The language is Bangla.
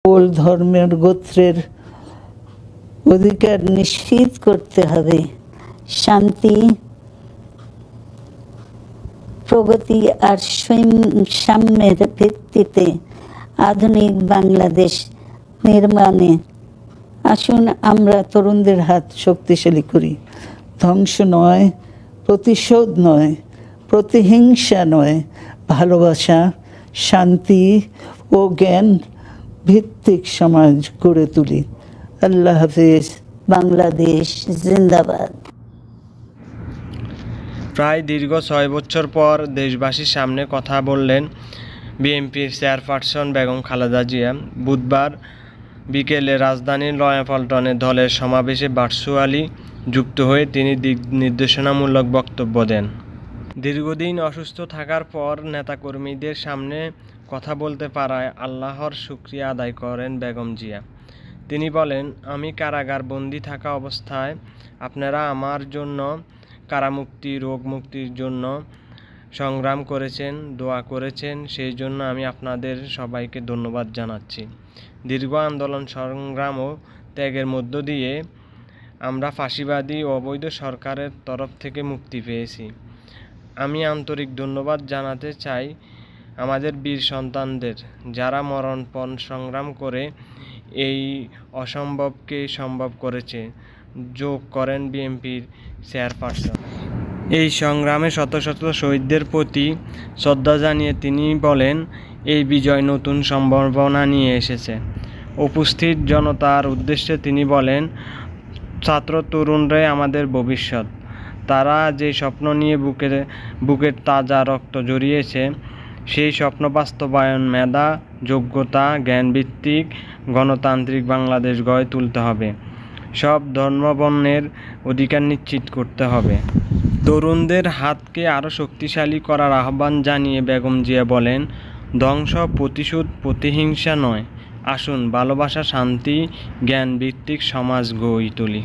সকল ধর্মের গোত্রের অধিকার নিশ্চিত করতে হবে। শান্তি, প্রগতি আর সাম্যের ভিত্তিতে আধুনিক বাংলাদেশ নির্মাণে আসুন আমরা তরুণদের হাত শক্তিশালী করি। ধ্বংস নয়, প্রতিশোধ নয়, প্রতিহিংসা নয়, ভালোবাসা, শান্তি ও জ্ঞান ভিত্তিক সমাজ গড়ে তুলি। আল্লাহ হাফেজ। বাংলাদেশ জিন্দাবাদ। প্রায় দীর্ঘ 6 বছর পর দেশবাসীর সামনে কথা বললেন বিএনপির চেয়ারপারসন বেগম খালেদা জিয়া। বুধবার বিকেলে রাজধানীর নয়াপল্টনে দলের সমাবেশে ভার্চুয়ালি যুক্ত হয়ে তিনি দিক নির্দেশনামূলক বক্তব্য দেন। দীর্ঘদিন অসুস্থ থাকার পর নেতাকর্মীদের সামনে কথা বলতে পারায় আল্লাহর শুকরিয়া আদায় করেন বেগম জিয়া। তিনি বলেন, আমি কারাগার বন্দী থাকা অবস্থায় আপনারা আমার জন্য কারামুক্তি, রোগ মুক্তির জন্য সংগ্রাম করেছেন, দোয়া করেছেন। সেই জন্য আমি আপনাদের সবাইকে ধন্যবাদ জানাচ্ছি। দীর্ঘ আন্দোলন, সংগ্রাম ও ত্যাগের মধ্য দিয়ে আমরা ফাঁসিবাদী অবৈধ সরকারের তরফ থেকে মুক্তি পেয়েছি। আমি আন্তরিক ধন্যবাদ জানাতে চাই আমাদের বীর সন্তানদের, যারা মরণপণ সংগ্রাম করে এই অসম্ভবকে সম্ভব করেছে, যোগ করেন বিএনপির চেয়ারপারসন। এই সংগ্রামে শত শত শহীদদের প্রতি শ্রদ্ধা জানিয়ে তিনি বলেন, এই বিজয় নতুন সম্ভাবনা নিয়ে এসেছে। উপস্থিত জনতার উদ্দেশ্যে তিনি বলেন, ছাত্র তরুণরাই আমাদের ভবিষ্যৎ। তারা যে স্বপ্ন নিয়ে বুকের তাজা রক্ত জড়িয়েছে, সেই স্বপ্ন বাস্তবায়ন মেধা, যোগ্যতা, জ্ঞানভিত্তিক গণতান্ত্রিক বাংলাদেশ গড়ে তুলতে হবে। সব ধর্মবর্ণের অধিকার নিশ্চিত করতে হবে। তরুণদের হাতকে আরও শক্তিশালী করার আহ্বান জানিয়ে বেগম জিয়া বলেন, ধ্বংস, প্রতিশোধ, প্রতিহিংসা নয়, আসুন ভালোবাসা, শান্তি, জ্ঞানভিত্তিক সমাজ গড়ে তুলি।